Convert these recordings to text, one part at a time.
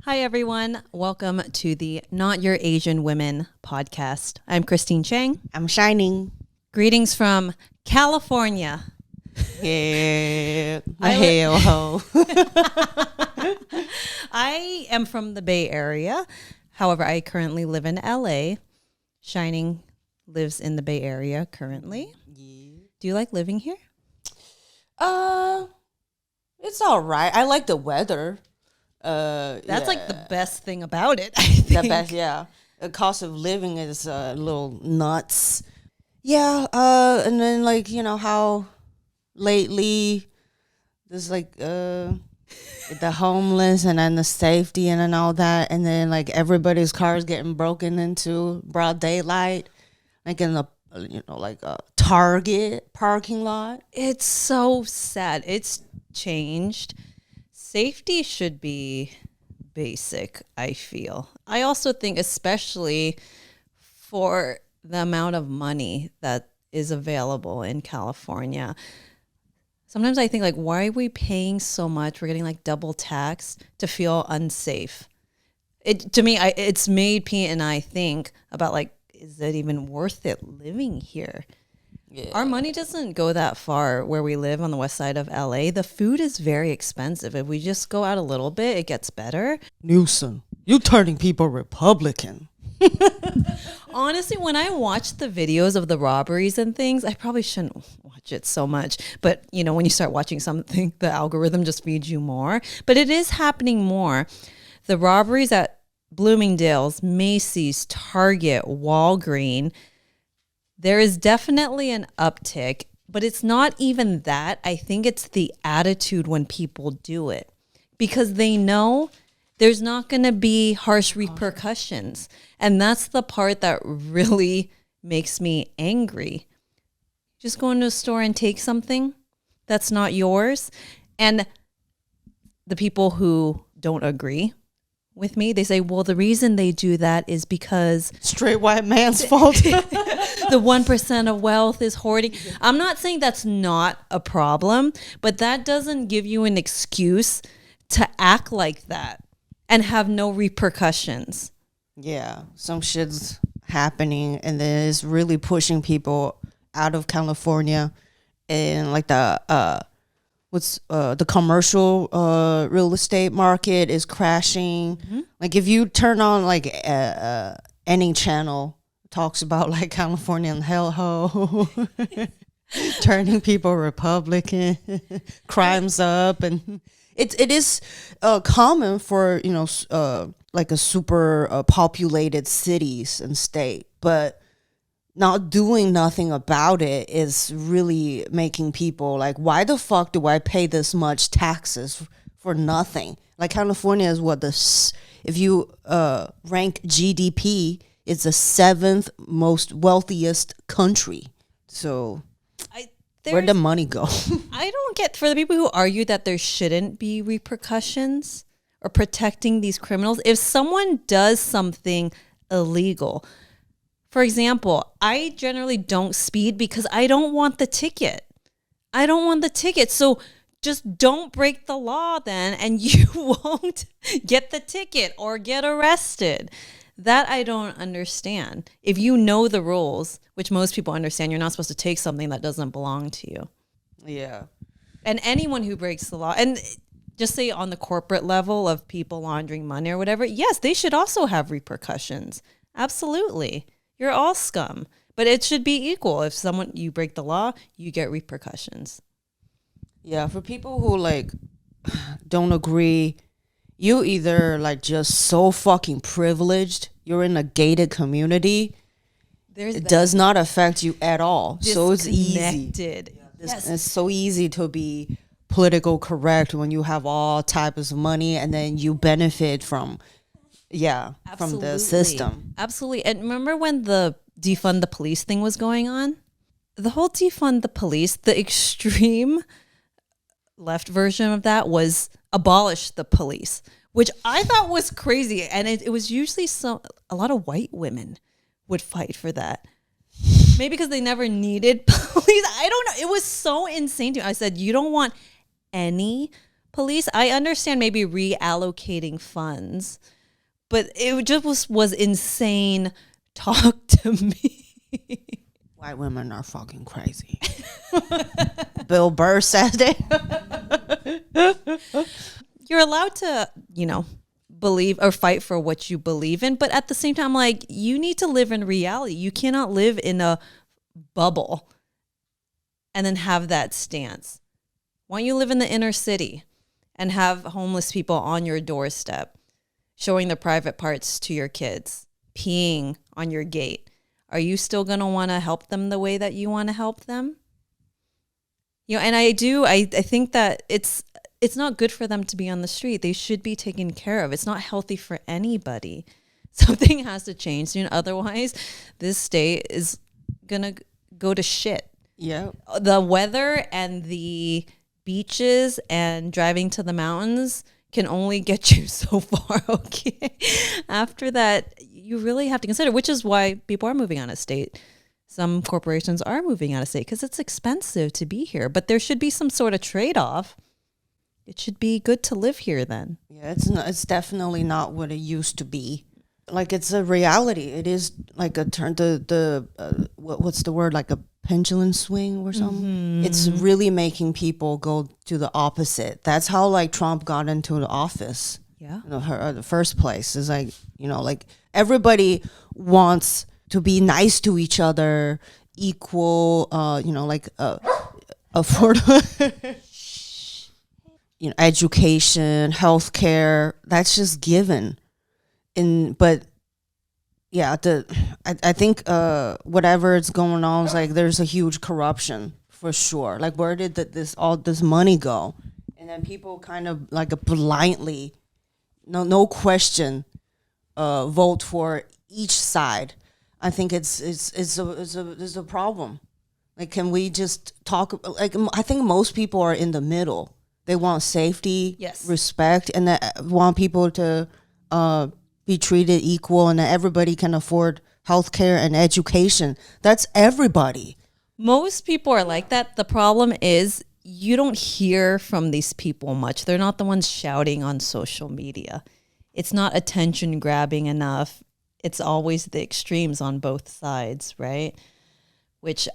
Hi, everyone. Welcome to the Not Your Asian Women podcast. I'm Christine Chang. I'm shining. Greetings from California. Yeah, hell ho. I am from the Bay Area. However, I currently live in LA. Shining lives in the Bay Area currently. Yeah. Do you like living here? It's all right. I like the weather. That's like the best thing about it, I think. The best, yeah. The cost of living is a little nuts. Yeah, and then how lately there's the homeless and then the safety and then all that, and then everybody's cars getting broken into broad daylight, like in a a Target parking lot. It's so sad. It's changed. Safety should be basic, I feel. I also think, especially for the amount of money that is available in California, sometimes I think, why are we paying so much? We're getting double taxed to feel unsafe. To me, it's made Pete and I think about is it even worth it living here? Yeah. Our money doesn't go that far where we live on the west side of LA. The food is very expensive. If we just go out a little bit, it gets better. Newsom, you turning people Republican. Honestly, when I watch the videos of the robberies and things, I probably shouldn't watch it so much. But, when you start watching something, the algorithm just feeds you more. But it is happening more. The robberies at Bloomingdale's, Macy's, Target, Walgreens, there is definitely an uptick, but it's not even that. I think it's the attitude when people do it because they know there's not going to be harsh repercussions. And that's the part that really makes me angry. Just go into a store and take something that's not yours. And the people who don't agree with me, they say, well, the reason they do that is because straight white man's fault. The 1% of wealth is hoarding. I'm not saying that's not a problem, but that doesn't give you an excuse to act like that and have no repercussions. Yeah, some shit's happening and then it's really pushing people out of California, and the commercial real estate market is crashing. Mm-hmm. If you turn on any channel, talks about California and hellhole, turning people Republican, crimes up, and it is common for a super populated cities and state, but not doing nothing about it is really making people why the fuck do I pay this much taxes for nothing? California is if you rank GDP, it's the 7th most wealthiest country. So where'd the money go? I don't get, for the people who argue that there shouldn't be repercussions or protecting these criminals, if someone does something illegal, for example, I generally don't speed because I don't want the ticket. So just don't break the law then, and you won't get the ticket or get arrested. That I don't understand. If you know the rules, which most people understand, you're not supposed to take something that doesn't belong to you. Yeah. And anyone who breaks the law, and just say on the corporate level of people laundering money or whatever, yes, they should also have repercussions. Absolutely. You're all scum. But it should be equal. If you break the law, you get repercussions. Yeah, for people who don't agree, you either just so fucking privileged, you're in a gated community, it does not affect you at all. So it's easy. Yes. It's so easy to be political correct when you have all types of money and then you benefit from the system. Absolutely. And remember when the defund the police thing was going on? The whole defund the police, the extreme left version of that was abolish the police, which I thought was crazy. And it was usually a lot of white women would fight for that. Maybe because they never needed police. I don't know. It was so insane to me. I said, you don't want any police, I understand maybe reallocating funds, but it just was insane talk to me. White women are fucking crazy. Bill Burr said it. You're allowed to, believe or fight for what you believe in, but at the same time, like, you need to live in reality. You cannot live in a bubble and then have that stance. Why don't you live in the inner city and have homeless people on your doorstep, showing their private parts to your kids, peeing on your gate? Are you still going to want to help them the way that you want to help them? And I think that it's not good for them to be on the street. They should be taken care of. It's not healthy for anybody. Something has to change soon. Otherwise, this state is going to go to shit. Yeah. The weather and the beaches and driving to the mountains can only get you so far, okay? After that, you really have to consider, which is why people are moving out of state. Some corporations are moving out of state because it's expensive to be here. But there should be some sort of trade-off. It should be good to live here then. Yeah, it's definitely not what it used to be. Like, it's a reality. It is like a turn, what's the word? Like a pendulum swing or something. Mm-hmm. It's really making people go to the opposite. That's how like Trump got into the office. Yeah. The first place is like, like everybody wants to be nice to each other, equal, like affordable. Education, healthcare, that's just given. But yeah, I think whatever is going on is like there's a huge corruption for sure. Like, where did all this money go? And then people kind of like blindly, no question, vote for each side. I think it's a problem. Like, can we just talk? Like, I think most people are in the middle. They want safety, yes, respect, and they want people to be treated equal, and that everybody can afford healthcare and education. That's everybody. Most people are like that. The problem is you don't hear from these people much. They're not the ones shouting on social media. It's not attention grabbing enough. It's always the extremes on both sides, right? Which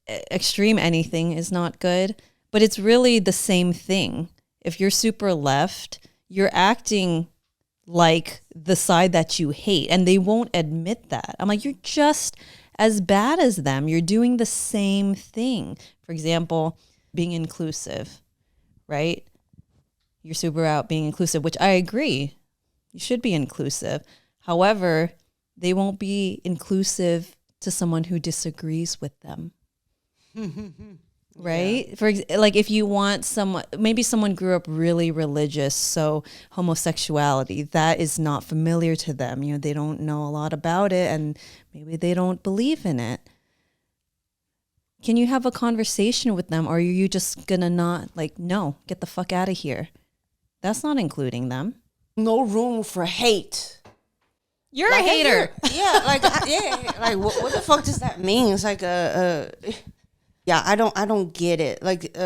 extreme anything is not good. But it's really the same thing. If you're super left, you're acting like the side that you hate, and they won't admit that. I'm like, you're just as bad as them. You're doing the same thing. For example, being inclusive, right? You're super out being inclusive, which I agree. You should be inclusive. However, they won't be inclusive to someone who disagrees with them. Right? Yeah. For like, if you want someone, maybe someone grew up really religious, so homosexuality, that is not familiar to them. They don't know a lot about it, and maybe they don't believe in it. Can you have a conversation with them, or are you just gonna not, like, no, get the fuck out of here? That's not including them. No room for hate. You're like, a hater. Yeah, like, like what the fuck does that mean? It's like yeah, I don't get it. Like,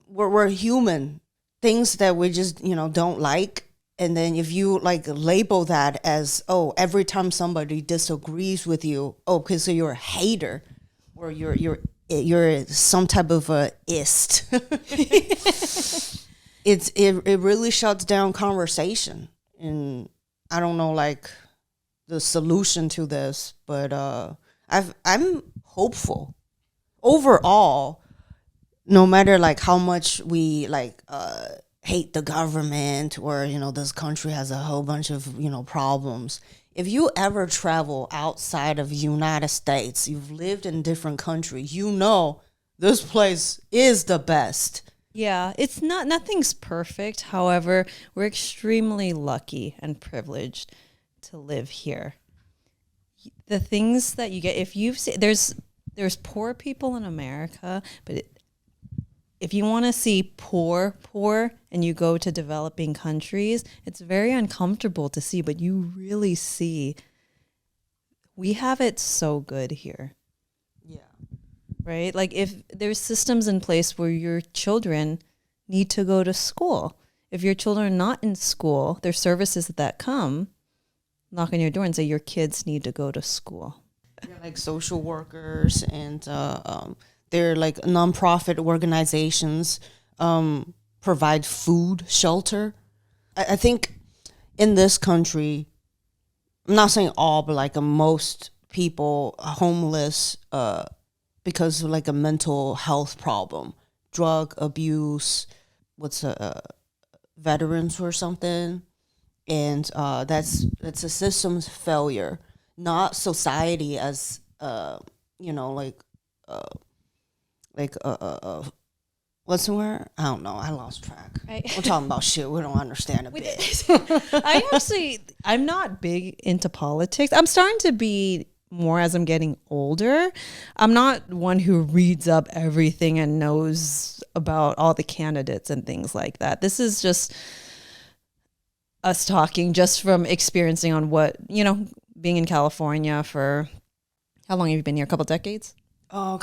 we're human. Things that we just, don't like. And then if you like label that as, every time somebody disagrees with you, okay, so you're a hater, or you're some type of a ist. It really shuts down conversation. And I don't know, like, the solution to this, but I'm hopeful. Overall, no matter like how much we like hate the government, or this country has a whole bunch of problems, if you ever travel outside of the United States, you've lived in different countries, this place is the best. Yeah, nothing's perfect. However, we're extremely lucky and privileged to live here. The things that you get, if you've seen, there's poor people in America, but if you want to see poor, and you go to developing countries, it's very uncomfortable to see, but you really see we have it so good here. Yeah. Right? Like, if there's systems in place where your children need to go to school, if your children are not in school, there's services that come, knock on your door and say your kids need to go to school. They're like social workers, and they're like nonprofit organizations, provide food, shelter. I think in this country, I'm not saying all, but like most people are homeless because of like a mental health problem, drug abuse, veterans or something, and that's a system's failure, not society as what's the word? I don't know. I lost track. We're talking about shit we don't understand a bit. I'm not big into politics. I'm starting to be more as I'm getting older. I'm not one who reads up everything and knows about all the candidates and things like that. This is just us talking just from experiencing on what, being in California for, how long have you been here? A couple decades? Oh,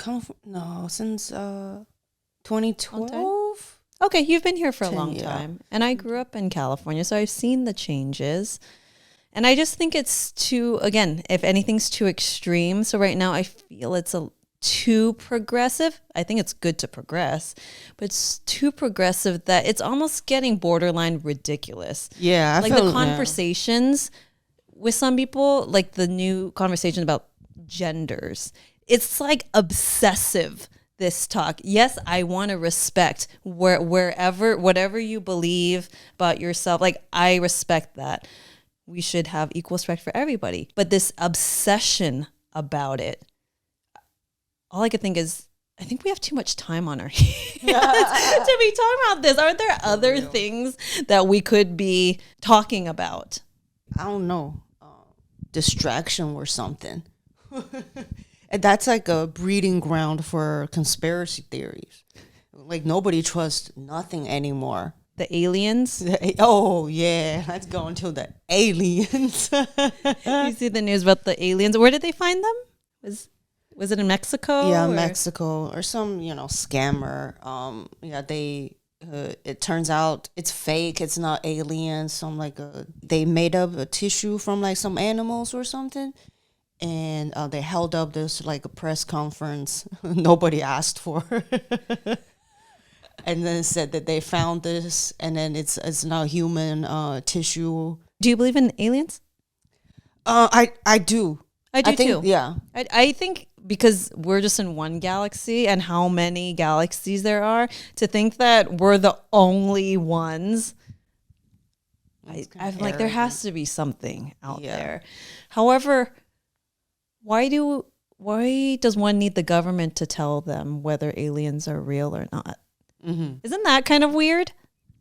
since 2012. Okay, you've been here for a long yeah. time. And I grew up in California, so I've seen the changes. And I just think it's again, if anything's too extreme. So right now I feel it's too progressive. I think it's good to progress, but it's too progressive that it's almost getting borderline ridiculous. Yeah, like the conversations with some people, like the new conversation about genders. It's like obsessive, this talk. Yes, I want to respect whatever you believe about yourself. Like, I respect that. We should have equal respect for everybody. But this obsession about it, all I could think is, I think we have too much time on our hands to be talking about this. Aren't there other things that we could be talking about? I don't know. Distraction or something. And that's like a breeding ground for conspiracy theories. Like, nobody trusts nothing anymore. The aliens? Oh, yeah. Let's go into the aliens. You see the news about the aliens. Where did they find them? Was it in Mexico? Yeah, Mexico. Or some, scammer. It turns out it's fake. It's not aliens. They made up a tissue from like some animals or something. And they held up this like a press conference nobody asked for. And then said that they found this, and then it's now human tissue. Do you believe in aliens? I do. I think, too. Yeah. I think because we're just in one galaxy, and how many galaxies there are, to think that we're the only ones. I'm like, there has to be something out there. However, why does one need the government to tell them whether aliens are real or not? Mm-hmm. Isn't that kind of weird?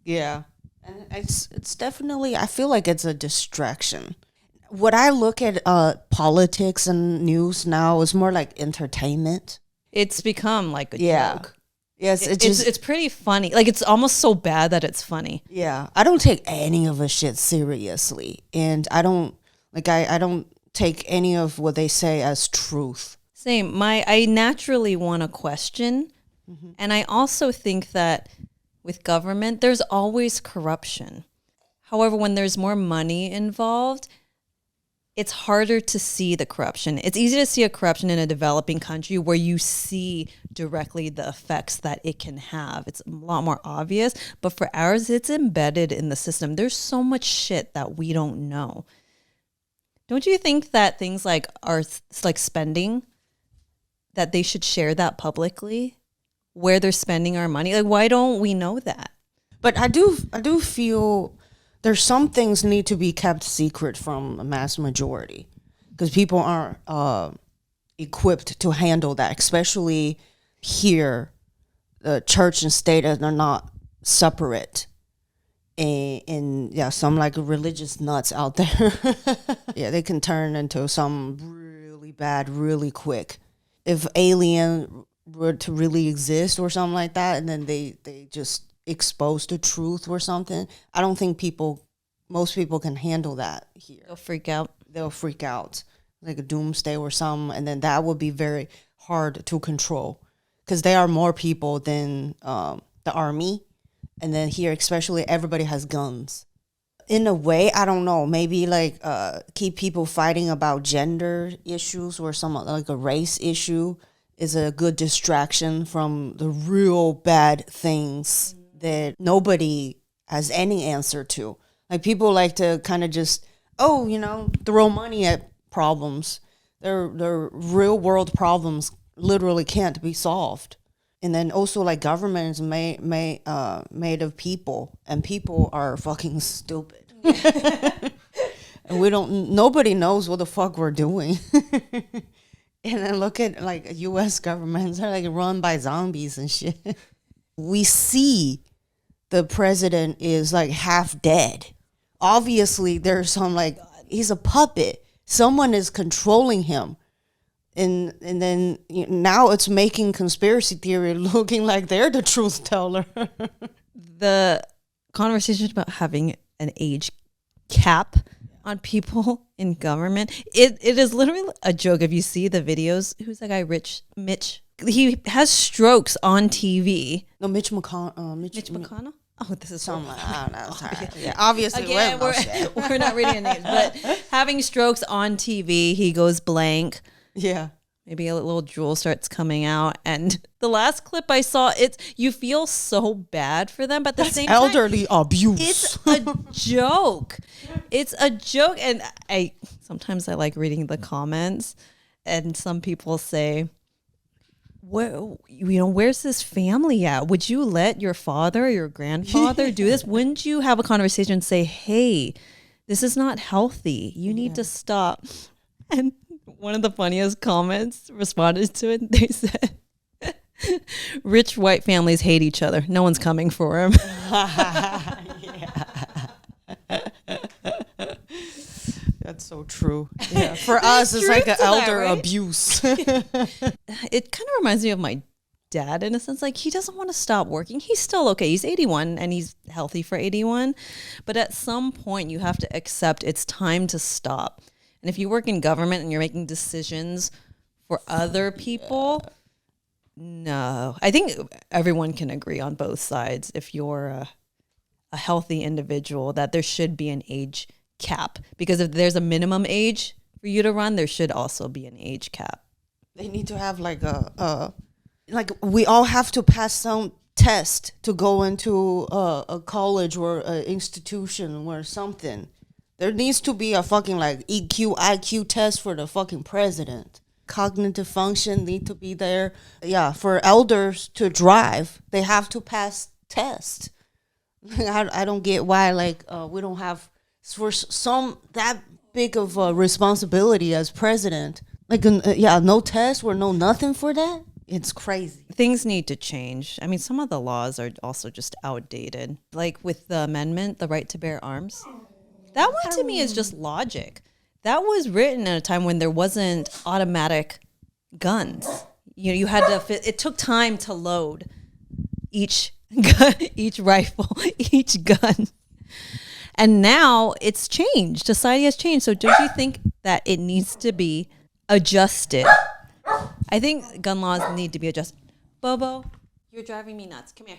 Yeah. And it's definitely, I feel like it's a distraction. What I look at politics and news now is more like entertainment. It's become like a joke. Yes, it's pretty funny. Like, it's almost so bad that it's funny. Yeah. I don't take any of the shit seriously. And I don't take any of what they say as truth. Same. I naturally want to question. Mm-hmm. And I also think that with government, there's always corruption. However, when there's more money involved, it's harder to see the corruption. It's easy to see a corruption in a developing country where you see directly the effects that it can have. It's a lot more obvious. But for ours, it's embedded in the system. There's so much shit that we don't know. Don't you think that things like spending, that they should share that publicly? Where they're spending our money? Like, why don't we know that? But I do feel there's some things need to be kept secret from a mass majority, because people aren't equipped to handle that, especially here. The church and state are not separate. And some like religious nuts out there. Yeah, they can turn into some really bad really quick. If alien were to really exist or something like that, and then they just expose the truth or something, I don't think most people can handle that here. They'll freak out. Like a doomsday or something, and then that would be very hard to control, because there are more people than the army, And then here, especially, everybody has guns. In a way, I don't know, maybe like keep people fighting about gender issues or some like a race issue is a good distraction from the real bad things that nobody has any answer to. Like people like to kind of just, throw money at problems. Their real world problems literally can't be solved. And then also like government is made of people, and people are fucking stupid. And nobody knows what the fuck we're doing. And then look at like US governments are like run by zombies and shit. We see the president is like half dead. Obviously there's some like, he's a puppet. Someone is controlling him. And then now it's making conspiracy theory looking like they're the truth teller. The conversation about having an age cap on people in government, it is literally a joke. If you see the videos, who's that guy, Mitch? He has strokes on TV. No, Mitch McConnell. Mitch McConnell? Oh, this is Something, I don't know. Sorry. Yeah, obviously, again, we're not reading names, but having strokes on TV, he goes blank. Yeah. Maybe a little drool starts coming out. And the last clip I saw, you feel so bad for them, but at the same time, elderly abuse. It's a joke. It's a joke. And sometimes I like reading the comments, and some people say, where's this family at? Would you let your father or your grandfather do this? Wouldn't you have a conversation and say, hey, this is not healthy. You need to stop. And one of the funniest comments responded to it. They said, rich white families hate each other. No one's coming for him. That's so true. Yeah. For us, it's like an elder abuse. It kind of reminds me of my dad in a sense. Like, he doesn't want to stop working. He's still okay. He's 81 and he's healthy for 81. But at some point, you have to accept it's time to stop. And if you work in government and you're making decisions for other people, no. I think everyone can agree on both sides, if you're a healthy individual, that there should be an age cap. Because if there's a minimum age for you to run, there should also be an age cap. They need to have like like we all have to pass some test to go into a college or an institution or something. There needs to be a fucking like EQ, IQ test for the fucking president. Cognitive function need to be there. Yeah, for elders to drive, they have to pass test. I don't get why like we don't have for some that big of a responsibility as president. Like no test or no nothing for that. It's crazy. Things need to change. I mean, some of the laws are also just outdated. Like with the amendment, the right to bear arms. That one to me is just logic. That was written at a time when there wasn't automatic guns. You had to. It took time to load each gun, each rifle, each gun, and now it's changed. Society has changed. So don't you think that it needs to be adjusted? I think gun laws need to be adjusted. Bobo, you're driving me nuts. Come here.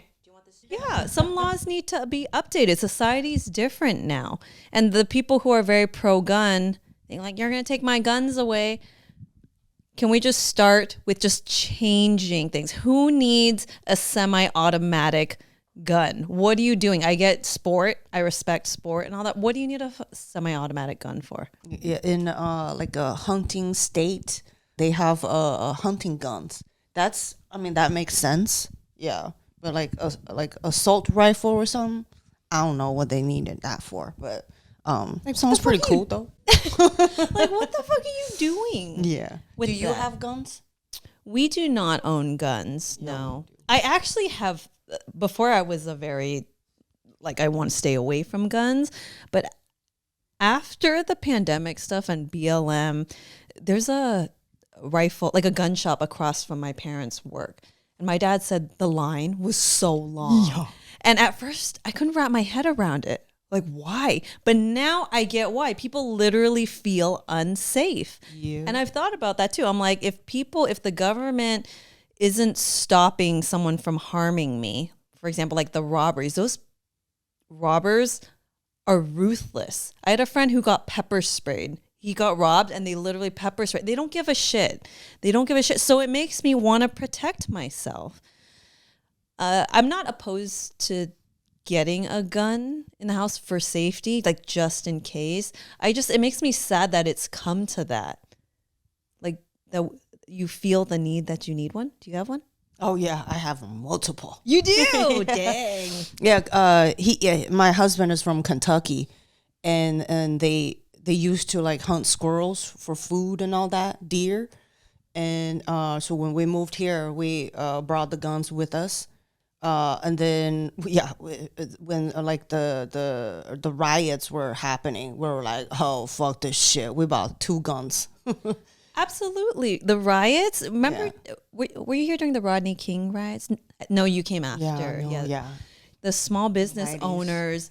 Yeah, some laws need to be updated. Society's different now. And the people who are very pro-gun, think like, you're going to take my guns away. Can we just start with just changing things? Who needs a semi-automatic gun? What are you doing? I get sport. I respect sport and all that. What do you need a semi-automatic gun for? Yeah, in like a hunting state, they have hunting guns. That makes sense. Yeah. But like assault rifle or something, I don't know what they needed that for. But it sounds pretty cool though. Like, what the fuck are you doing? Yeah. Do you have guns? We do not own guns. No. I actually have. Before I was I want to stay away from guns, but after the pandemic stuff and BLM, there's a rifle, like a gun shop across from my parents' work. And my dad said the line was so long. Yeah. And at first, I couldn't wrap my head around it. Like, why? But now I get why. People literally feel unsafe. Yeah. And I've thought about that too. I'm like, if the government isn't stopping someone from harming me for example, like the robberies, those robbers are ruthless. I had a friend who got pepper sprayed. He got robbed and they literally pepper sprayed. They don't give a shit. They don't give a shit. So it makes me want to protect myself. I'm not opposed to getting a gun in the house for safety, like just in case. It makes me sad that it's come to that. Like that you feel the need that you need one. Do you have one? Oh yeah, I have multiple. You do? Dang. Yeah, my husband is from Kentucky, and they used to like hunt squirrels for food and all that, deer. And so when we moved here, we brought the guns with us. And then when like the riots were happening, we were like, oh fuck this shit. We bought 2 guns. Absolutely. The riots. Remember, were you here during the Rodney King riots? No, you came after. Yeah. The small business 90s. owners,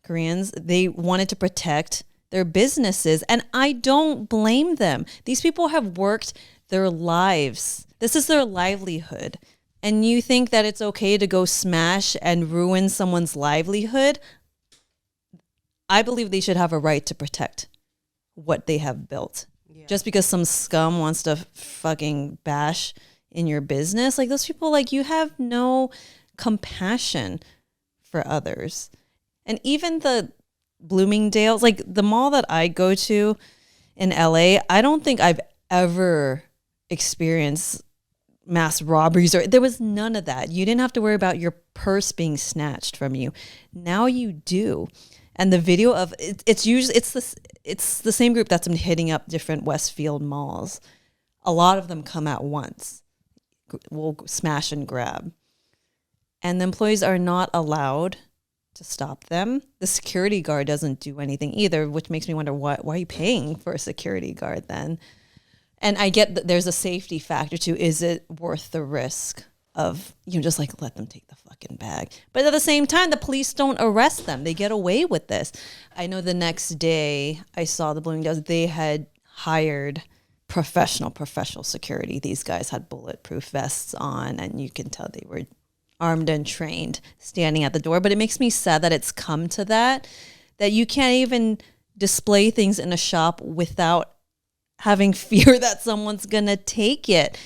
Koreans, they wanted to protect their businesses, and I don't blame them. These people have worked their lives. This is their livelihood. And you think that it's okay to go smash and ruin someone's livelihood? I believe they should have a right to protect what they have built. Yeah. Just because some scum wants to fucking bash in your business, like those people, like you have no compassion for others. And even the Bloomingdale's, like the mall that I go to in LA, I don't think I've ever experienced mass robberies, or there was none of that. You didn't have to worry about your purse being snatched from you. Now you do. And the video of it's usually it's the same group that's been hitting up different Westfield malls. A lot of them come at once. We'll smash and grab. And the employees are not allowed to stop them. The security guard doesn't do anything either, which makes me wonder why are you paying for a security guard then? And I get that there's a safety factor too. Is it worth the risk of, just like let them take the fucking bag? But at the same time, the police don't arrest them. They get away with this. I know the next day I saw the Bloomingdale's, they had hired professional security. These guys had bulletproof vests on, and you can tell they were armed and trained standing at the door. But it makes me sad that it's come to that you can't even display things in a shop without having fear that someone's gonna take it.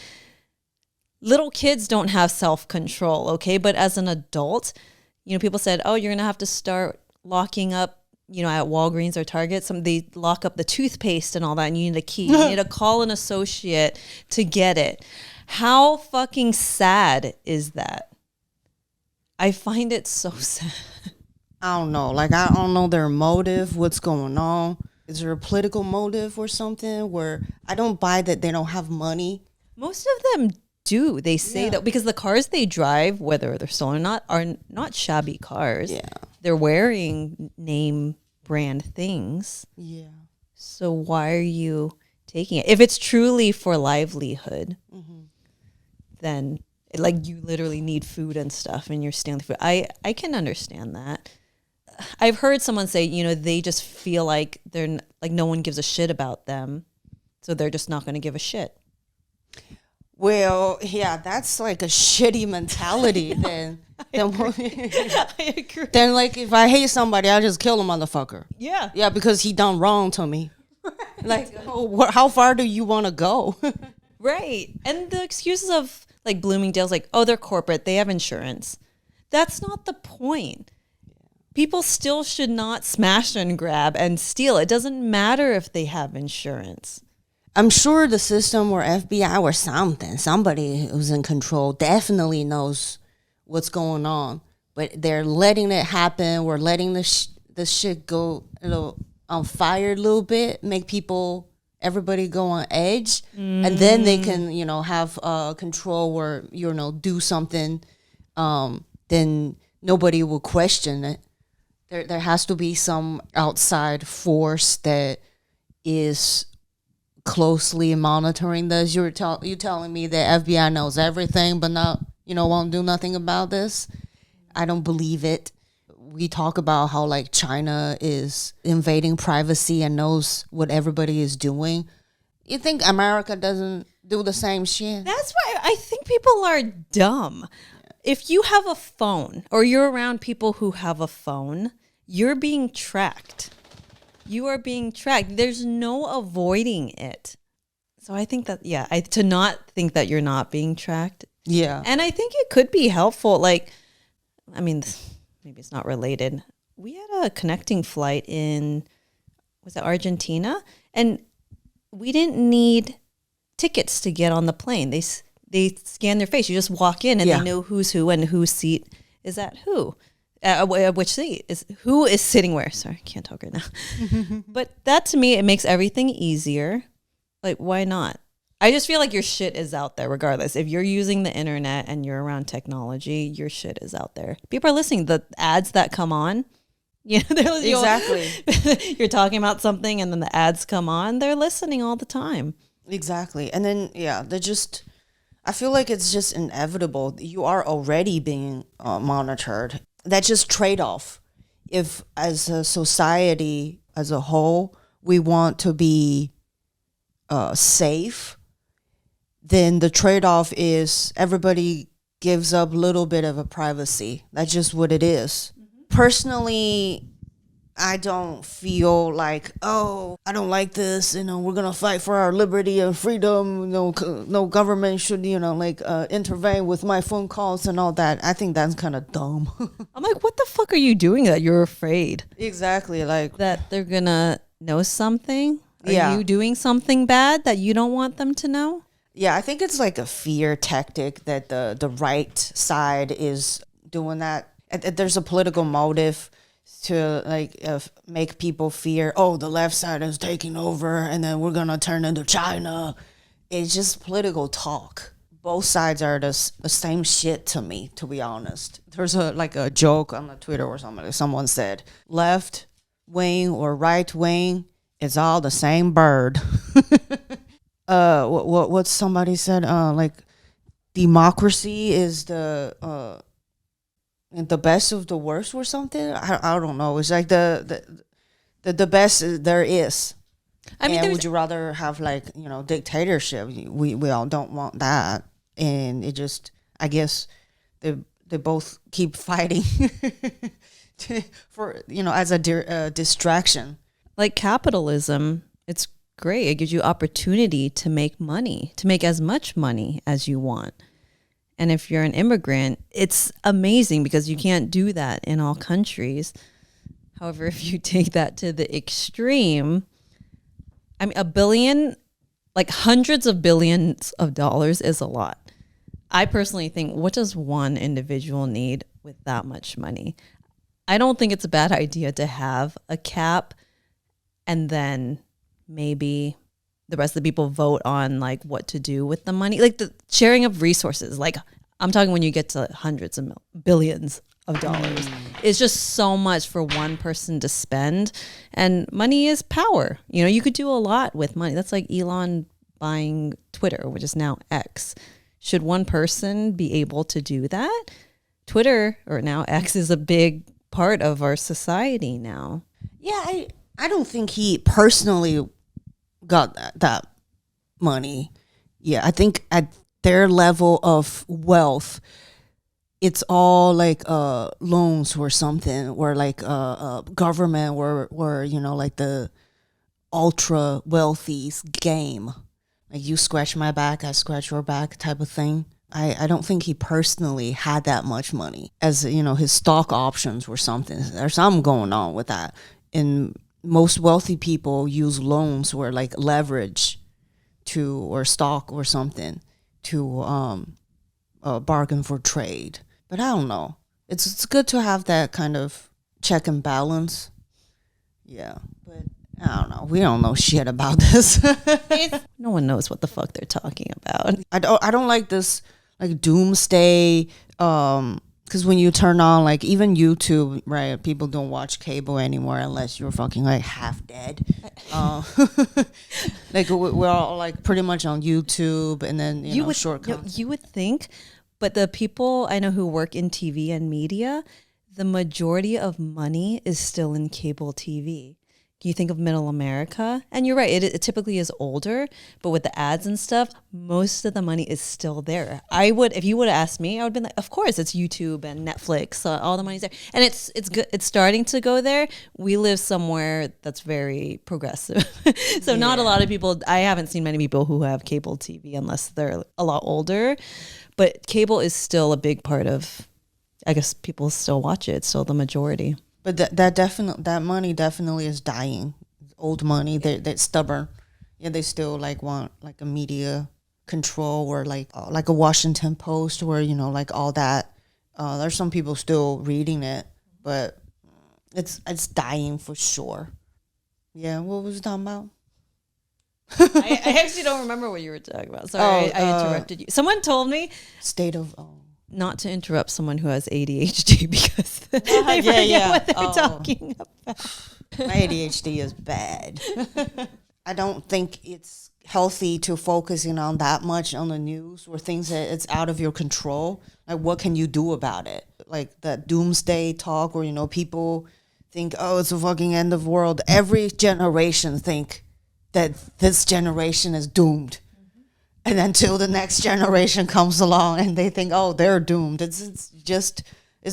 Little kids don't have self-control, okay? But as an adult, people said, oh, you're gonna have to start locking up, at Walgreens or Target. They lock up the toothpaste and all that, and you need a key. You need to call an associate to get it. How fucking sad is that? I find it so sad. I don't know. Like, I don't know their motive, what's going on. Is there a political motive or something where I don't buy that they don't have money? Most of them do. They say that because the cars they drive, whether they're stolen or not, are not shabby cars. Yeah. They're wearing name brand things. Yeah. So why are you taking it? If it's truly for livelihood, then like you literally need food and stuff and you're stealing food. I can understand that. I've heard someone say, they just feel like they're like no one gives a shit about them, so they're just not going to give a shit. Well, yeah, that's like a shitty mentality. Then I agree. Then like if I hate somebody, I just kill a motherfucker. Yeah, because he done wrong to me. Like, how far do you want to go? Right. And the excuses of like Bloomingdale's, like, oh, they're corporate, they have insurance. That's not the point. People still should not smash and grab and steal. It doesn't matter if they have insurance. I'm sure the system or FBI or somebody who's in control definitely knows what's going on. But they're letting it happen. We're letting the shit go on fire a little bit, make everybody go on edge. And then they can, have control or, do something. Then nobody will question it. There has to be some outside force that is closely monitoring this. You're telling me that FBI knows everything, but not, won't do nothing about this? I don't believe it. We talk about how like China is invading privacy and knows what everybody is doing. You think America doesn't do the same shit? That's why I think people are dumb. if you have a phone or you're around people who have a phone, you're being tracked. You are being tracked. There's no avoiding it. So I think that, to not think that you're not being tracked. Yeah. And I think it could be helpful. Like, I mean, maybe it's not related. We had a connecting flight in, was it Argentina? And we didn't need tickets to get on the plane. They scan their face. You just walk in and they know who's who and whose seat is at who. Which seat is who is sitting where. Sorry, I can't talk right now. But that to me, it makes everything easier. Like, why not? I just feel like your shit is out there regardless. If you're using the internet and you're around technology, your shit is out there. People are listening. The ads that come on, exactly. You're talking about something and then the ads come on. They're listening all the time. Exactly. And then, I feel like it's just inevitable. You are already being monitored. That's just trade-off. If as a society as a whole, we want to be safe, then the trade-off is everybody gives up a little bit of a privacy. That's just what it is. Personally, I don't feel like, I don't like this, we're going to fight for our liberty and freedom. No government should, intervene with my phone calls and all that. I think that's kind of dumb. I'm like, what the fuck are you doing that you're afraid? Exactly. Like that they're going to know something? Are you doing something bad that you don't want them to know? Yeah, I think it's like a fear tactic that the right side is doing that. There's a political motive to make people fear, the left side is taking over and then we're gonna turn into China. It's just political talk. Both sides are the same shit to me, to be honest. There's a joke on the Twitter or something. Someone said left wing or right wing, it's all the same bird. What somebody said, democracy is the best of the worst or something. I don't know. It's like the best there is. I mean, would you rather have dictatorship? We all don't want that, and it just, I guess they both keep fighting for as a distraction. Like capitalism, it's great. It gives you opportunity to make money, to make as much money as you want. And if you're an immigrant, it's amazing because you can't do that in all countries. However, if you take that to the extreme, I mean, $1 billion, like hundreds of billions of dollars is a lot. I personally think, what does one individual need with that much money? I don't think it's a bad idea to have a cap and then maybe the rest of the people vote on what to do with the money, like the sharing of resources. Like I'm talking when you get to hundreds of billions of dollars, it's just so much for one person to spend, and money is power. You could do a lot with money. That's like Elon buying Twitter, which is now X. Should one person be able to do that? Twitter, or now X, is a big part of our society now. Yeah, I don't think he personally got that money. Yeah, I think at their level of wealth, it's all loans or something, or government, or the ultra wealthy's game. Like you scratch my back, I scratch your back type of thing. I don't think he personally had that much money, as his stock options or something. There's something going on with that. And most wealthy people use loans or leverage or stock or something to bargain for trade. But I don't know. It's good to have that kind of check and balance. Yeah, but I don't know. We don't know shit about this. No one knows what the fuck they're talking about. I don't like this doomsday. Because when you turn on even YouTube, right? People don't watch cable anymore unless you're fucking half dead. We're all pretty much on YouTube, and then short content. You would think, but the people I know who work in TV and media, the majority of money is still in cable TV. you think of middle America, and you're right, it typically is older, but with the ads and stuff, most of the money is still there. If you would have asked me, I would have been like, of course, it's YouTube and Netflix, all the money's there. And it's good. It's starting to go there. We live somewhere that's very progressive. So not a lot of people, I haven't seen many people who have cable TV unless they're a lot older, but cable is still a big part of, I guess people still watch it. It's still the majority. But that money definitely is dying. Old money, they're stubborn. Yeah, they still like want like a media control or like a Washington Post where like all that. There's some people still reading it, but it's dying for sure. Yeah, what was it talking about? I actually don't remember what you were talking about. Sorry, I interrupted you. Someone told me state of. Not to interrupt someone who has ADHD because I forget what they're talking about. My ADHD is bad. I don't think it's healthy to focusing on that much on the news or things that it's out of your control. Like, what can you do about it? Like that doomsday talk where, people think, oh, it's the fucking end of the world. Every generation think that this generation is doomed. And until the next generation comes along and they think, oh, they're doomed. It's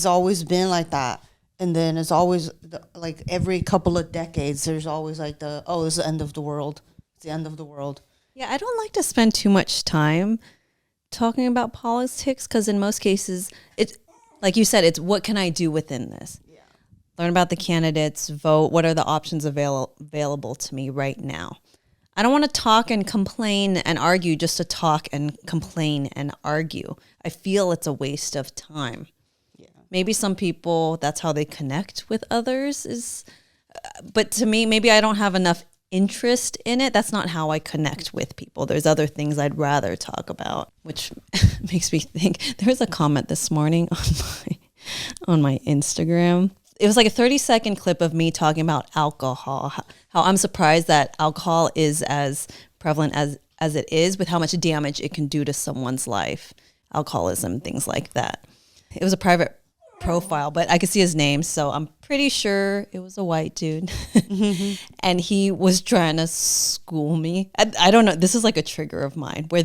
always been like that. And then it's always like every couple of decades, there's always like it's the end of the world. It's the end of the world. Yeah, I don't like to spend too much time talking about politics because in most cases, it's like you said, it's what can I do within this? Yeah. Learn about the candidates, vote. What are the options available to me right now? I don't want to talk and complain and argue just to talk and complain and argue. I feel it's a waste of time. Yeah. Maybe some people, that's how they connect with others but to me, maybe I don't have enough interest in it. That's not how I connect with people. There's other things I'd rather talk about, which makes me think there was a comment this morning on my Instagram. It was like a 30-second clip of me talking about alcohol, how I'm surprised that alcohol is as prevalent as it is with how much damage it can do to someone's life, alcoholism, things like that. It was a private profile, but I could see his name, so I'm pretty sure it was a white dude. And he was trying to school me. I don't know. This is like a trigger of mine where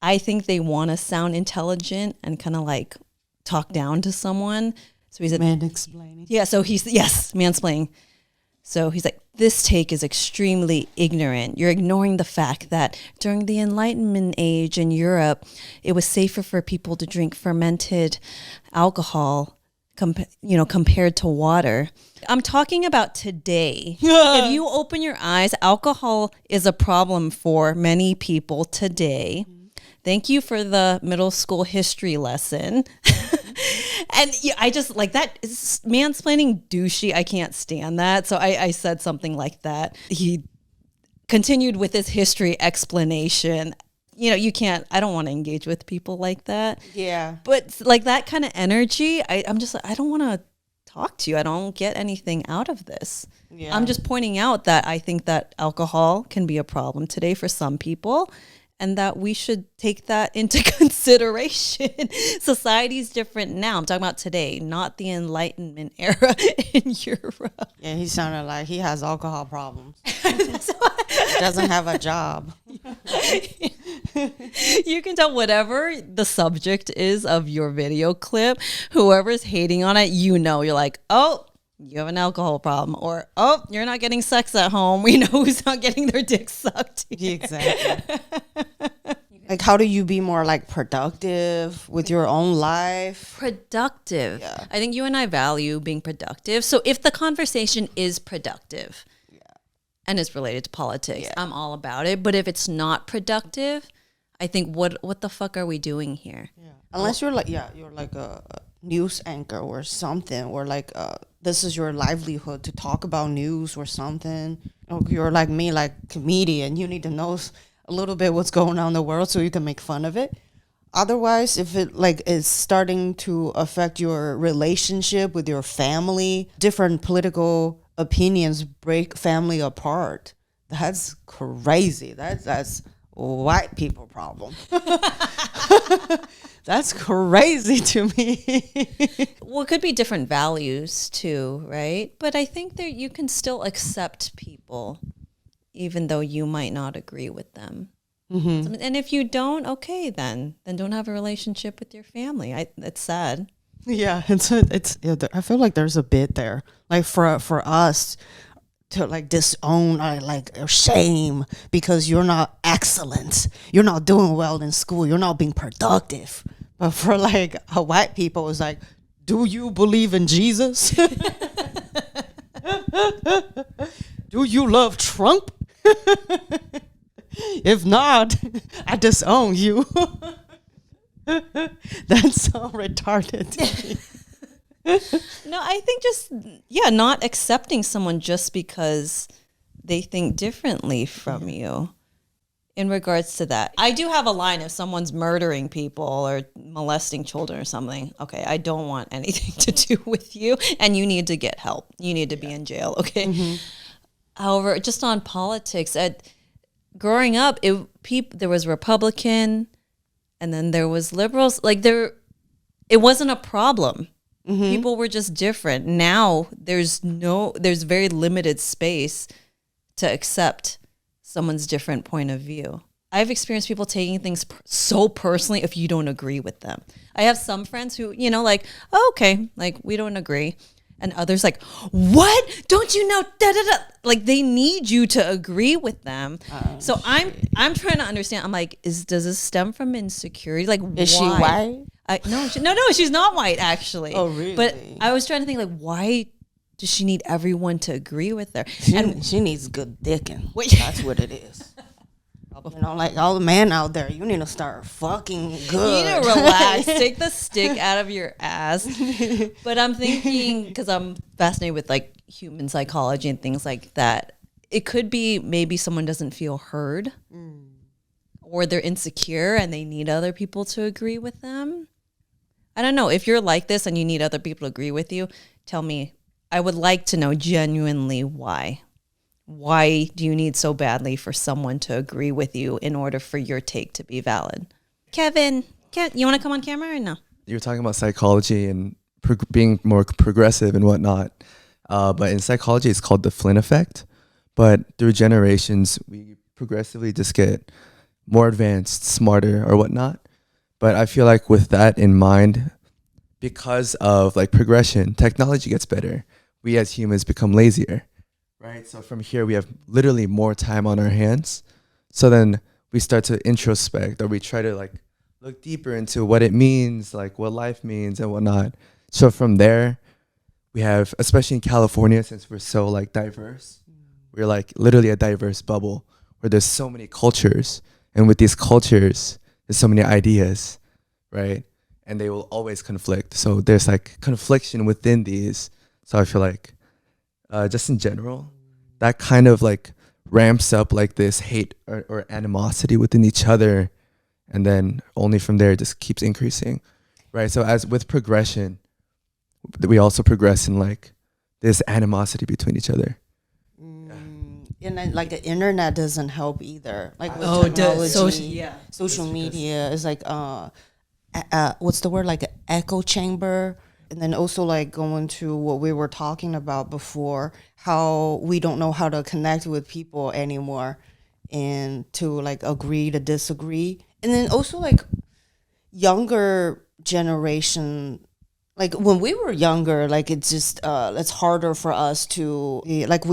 I think they want to sound intelligent and kind of like talk down to someone. So he's mansplaining. Yeah, so mansplaining. So he's like, this take is extremely ignorant. You're ignoring the fact that during the Enlightenment age in Europe, it was safer for people to drink fermented alcohol, compared to water. I'm talking about today. If you open your eyes, alcohol is a problem for many people today. Thank you for the middle school history lesson. And I just like that is mansplaining douchey. I can't stand that. So I said something like that. He continued with his history explanation. You can't, I don't want to engage with people like that. Yeah. But like that kind of energy, I'm just like, I don't want to talk to you. I don't get anything out of this. Yeah. I'm just pointing out that I think that alcohol can be a problem today for some people. And that we should take that into consideration. Society's different now. I'm talking about today, not the Enlightenment era in Europe. Yeah, he sounded like he has alcohol problems. Doesn't have a job. You can tell whatever the subject is of your video clip, whoever's hating on it, you're like, oh, you have an alcohol problem, or, oh, you're not getting sex at home. We know who's not getting their dick sucked. Exactly. Like, how do you be more like productive with your own life? Productive. Yeah. I think you and I value being productive. So if the conversation is productive and it's related to politics, I'm all about it. But if it's not productive, I think what the fuck are we doing here? Yeah. Unless you're like a news anchor or something, or like this is your livelihood to talk about news or something. Or you're like me, like comedian. You need to know a little bit what's going on in the world so you can make fun of it. Otherwise, if it like is starting to affect your relationship with your family, different political opinions break family apart. That's crazy. That's white people problem. That's crazy to me. Well, it could be different values too, right? But I think that you can still accept people even though you might not agree with them. And if you don't, okay, then don't have a relationship with your family. It's sad. Yeah, I feel like there's a bit there, like for us to like disown or like or shame because you're not excellent, you're not doing well in school, you're not being productive. But for like white people, it's like, do you believe in Jesus? Do you love Trump? If not, I disown you. That's so retarded to me. No, I think just, not accepting someone just because they think differently from you in regards to that. I do have a line: if someone's murdering people or molesting children or something, okay, I don't want anything to do with you, and you need to get help. You need to be in jail, okay? However, just on politics, growing up, there was Republican, and then there was liberals. Like it wasn't a problem. People were just different. Now there's very limited space to accept someone's different point of view. I've experienced people taking things so personally if you don't agree with them. I have some friends who, like, oh, okay, like we don't agree. And others like, what? Don't you know? Da, da, da. Like they need you to agree with them. So I'm trying to understand. I'm like, does this stem from insecurity? Like, Is she white? No, she's not white actually. Oh, really? But I was trying to think, like, why does she need everyone to agree with her? She needs good dicking. That's what it is. Like all the men out there, you need to start fucking good. You need to relax. Take the stick out of your ass. But I'm thinking, because I'm fascinated with like human psychology and things like that, it could be maybe someone doesn't feel heard or they're insecure and they need other people to agree with them. I don't know. If you're like this and you need other people to agree with you, tell me. I would like to know genuinely why. Why do you need so badly for someone to agree with you in order for your take to be valid? Kevin, you want to come on camera or no? You're talking about psychology and being more progressive and whatnot. But in psychology, it's called the Flynn effect. But through generations, we progressively just get more advanced, smarter or whatnot. But I feel like with that in mind, because of like progression, technology gets better. We as humans become lazier. Right. So from here, we have literally more time on our hands. So then we start to introspect, or we try to like look deeper into what it means, like what life means and whatnot. So from there, we have, especially in California, since we're so like diverse, we're like literally a diverse bubble where there's so many cultures. And with these cultures, there's so many ideas, right? And they will always conflict. So there's like confliction within these. So I feel like just in general, that kind of like ramps up like this hate or animosity within each other. And then only from there it just keeps increasing, right? So as with progression, we also progress in like this animosity between each other. And then, like the internet doesn't help either. Like with technology, social media is like what's the word? Like an echo chamber. And then also like going to what we were talking about before, how we don't know how to connect with people anymore and to like agree to disagree. And then also like younger generation, like when we were younger, like it's just it's harder for us to like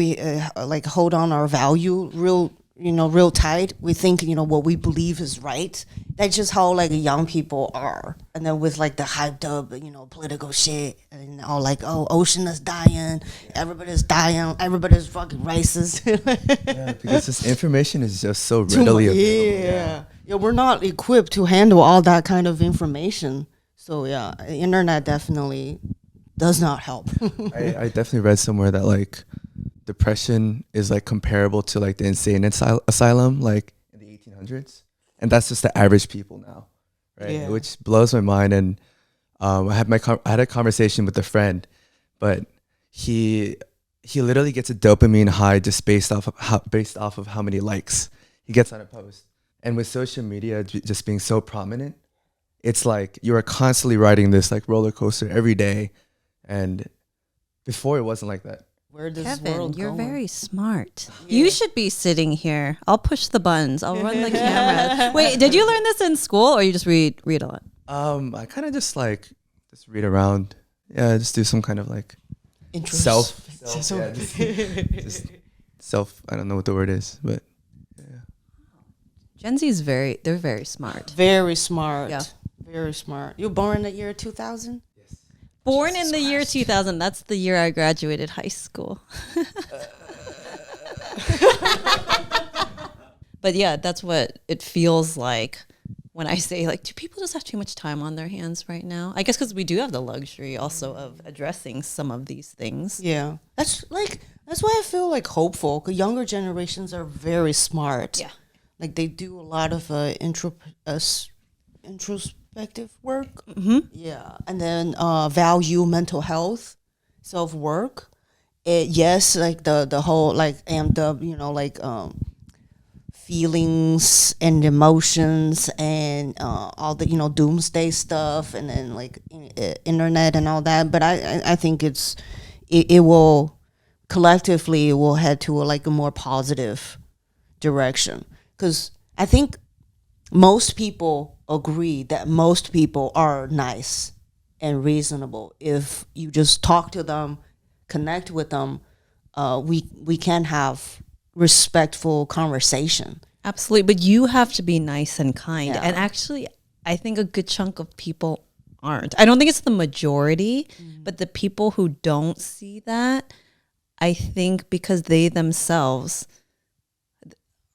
like hold on our value real tight. We think what we believe is right. That's just how like young people are. And then with like the hyped up political shit and all like, oh, ocean is dying, everybody's dying, everybody's fucking racist. Yeah, because this information is just so readily available. Yeah, we're not equipped to handle all that kind of information. So yeah, internet definitely does not help. I definitely read somewhere that like depression is like comparable to like the insane asylum like in the 1800s, and that's just the average people now, right? Yeah. Which blows my mind. And I had a conversation with a friend, but he literally gets a dopamine high just based off of how many likes he gets on a post. And with social media just being so prominent, it's like you are constantly riding this like roller coaster every day, and before it wasn't like that. Where does Kevin, world you're going? very smart. You should be sitting here. I'll push the buttons. I'll run the camera. Wait, did you learn this in school or you just read a lot? I kind of just read around. Yeah, just do some kind of like self yeah, just self. I don't know what the word is, but Gen Z is they're very smart. Very smart. Yeah. Very smart. You were born in the year 2000? Born in the year 2000. That's the year I graduated high school. But yeah, that's what it feels like when I say, like, do people just have too much time on their hands right now? I guess because we do have the luxury also of addressing some of these things. Yeah. That's why I feel like hopeful, because younger generations are very smart. Yeah. Like they do a lot of introspective work. Mm-hmm. Yeah. And then value mental health, self-work. Yes, like the whole like amped up, feelings and emotions and all the doomsday stuff, and then like internet and all that. But I think it will collectively will head to a more positive direction, because I think most people agree that most people are nice and reasonable. If you just talk to them, connect with them, we can have respectful conversation. Absolutely. But you have to be nice and kind. Yeah. And actually, I think a good chunk of people aren't. I don't think it's the majority, but the people who don't see that, I think because they themselves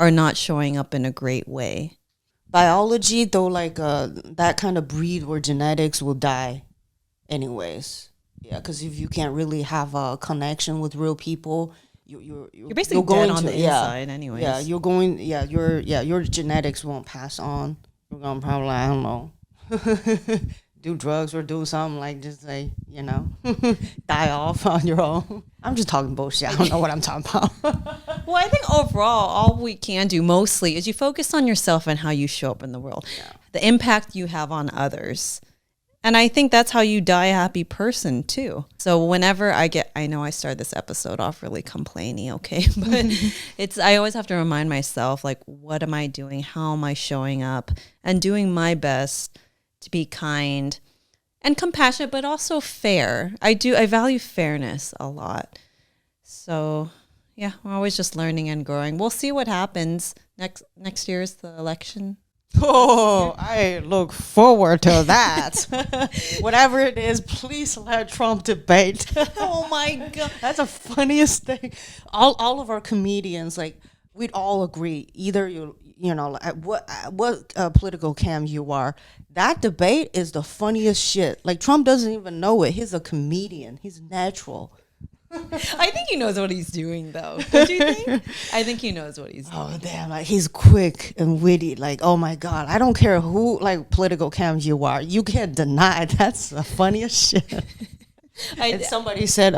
are not showing up in a great way. Biology, though, like that kind of breed where genetics will die anyways. Yeah, because if you can't really have a connection with real people, you're basically dead on the inside anyways. Yeah, your genetics won't pass on. You're gonna probably, I don't know, do drugs or do something like just like, die off on your own. I'm just talking bullshit. I don't know what I'm talking about. Well, I think overall, all we can do mostly is you focus on yourself and how you show up in the world, the impact you have on others. And I think that's how you die a happy person too. So whenever I know I started this episode off really complaining, okay? But I always have to remind myself, like, what am I doing? How am I showing up? And doing my best to be kind and compassionate, but also fair. I value fairness a lot. So yeah, we're always just learning and growing. We'll see what happens. Next year is the election. Oh, I look forward to that. Whatever it is, please let Trump debate. Oh my God. That's the funniest thing. All of our comedians, like, we'd all agree. Either at what political camp you are, that debate is the funniest shit. Like, Trump doesn't even know it. He's a comedian. He's natural. I think he knows what he's doing, though. Don't you think? I think he knows what he's doing. Oh, damn. Like, he's quick and witty. Like, oh, my God. I don't care who, like, political camp you are. You can't deny that's the funniest shit. And somebody said,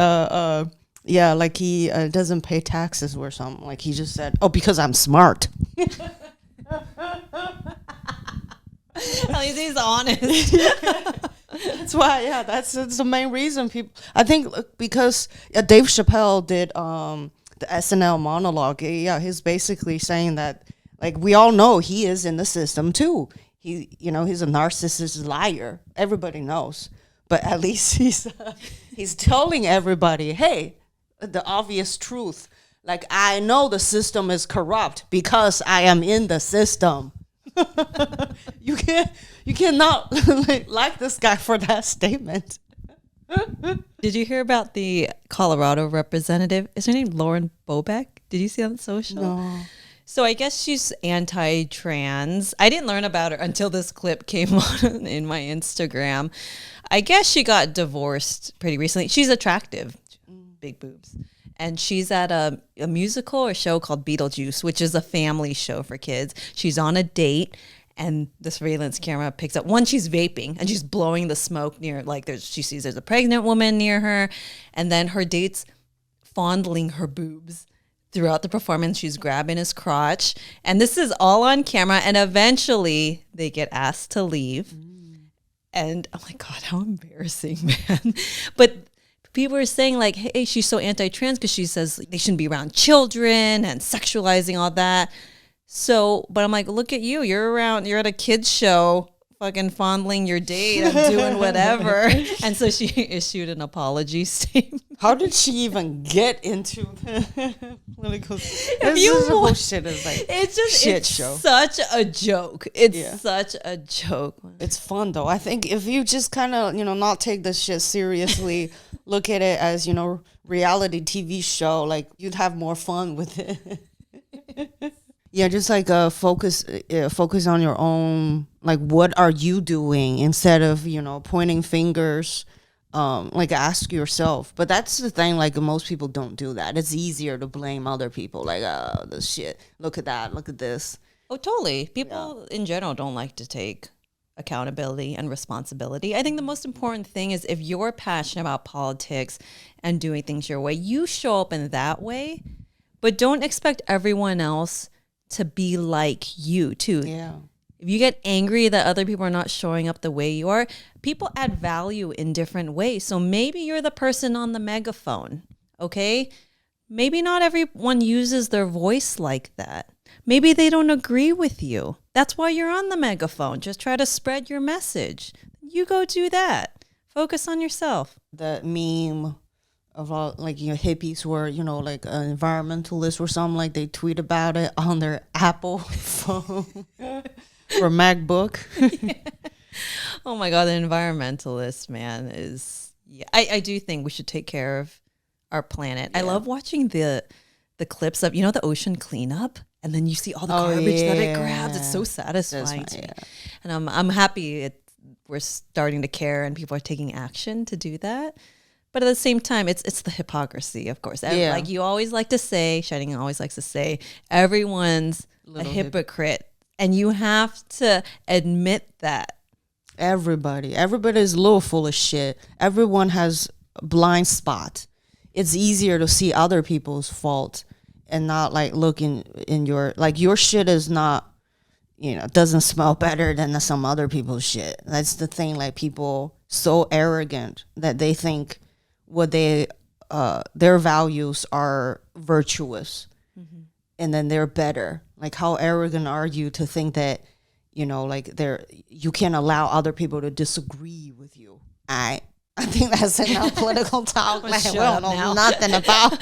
yeah, like he doesn't pay taxes or something. Like, he just said, oh, because I'm smart. At least he's honest. That's why, that's the main reason people. I think because Dave Chappelle did the SNL monologue. Yeah, he's basically saying that, like, we all know he is in the system too. He's a narcissist liar. Everybody knows, but at least he's telling everybody, hey, the obvious truth. Like, I know the system is corrupt because I am in the system. You cannot like this guy for that statement. Did you hear about the Colorado representative? Is her name Lauren Boebek? Did you see on social? No. So I guess she's anti-trans. I didn't learn about her until this clip came on in my Instagram. I guess she got divorced pretty recently. She's attractive, big boobs. And she's at a musical or show called Beetlejuice, which is a family show for kids. She's on a date, and the surveillance camera picks up. One, she's vaping, and she's blowing the smoke near, like, she sees there's a pregnant woman near her. And then her date's fondling her boobs throughout the performance. She's grabbing his crotch. And this is all on camera. And eventually, they get asked to leave. And I'm like, God, how embarrassing, man. But people are saying like, hey, she's so anti-trans because she says they shouldn't be around children and sexualizing all that. So, but I'm like, look at you. You're at a kids show fucking fondling your date and doing whatever. And so she issued an apology statement. How did she even get into the political? You whole shit is like It's just shit it's show. such a joke. It's such a joke. It's fun though. I think if you just kind of, not take this shit seriously, look at it as, reality TV show, like you'd have more fun with it. Yeah, just like focus on your own, like what are you doing instead of, pointing fingers. Like ask yourself. But that's the thing, like most people don't do that. It's easier to blame other people, like, oh, this shit, look at that, look at this. Oh, totally. People in general don't like to take accountability and responsibility. I think the most important thing is if you're passionate about politics and doing things your way, you show up in that way, but don't expect everyone else to be like you too. Yeah. If you get angry that other people are not showing up the way you are, people add value in different ways. So maybe you're the person on the megaphone, okay? Maybe not everyone uses their voice like that. Maybe they don't agree with you. That's why you're on the megaphone. Just try to spread your message. You go do that. Focus on yourself. The meme of all, like, hippies were, like environmentalists or something, like they tweet about it on their Apple phone or MacBook. Oh my God, the environmentalist, man, is, I do think we should take care of our planet. I love watching the clips of, the ocean cleanup, and then you see all the garbage that it grabs. It's so satisfying to me. And I'm happy we're starting to care and people are taking action to do that. But at the same time, it's the hypocrisy, of course. Like you always like to say, Shining always likes to say, everyone's a hypocrite. And you have to admit that. Everybody is a little full of shit. Everyone has a blind spot. It's easier to see other people's fault and not like looking in your shit is not, doesn't smell better than some other people's shit. That's the thing. Like people so arrogant that they think what their values are virtuous, and then they're better. Like how arrogant are you to think that, like you can't allow other people to disagree with you? I think that's enough political talk. Like, we don't know nothing about.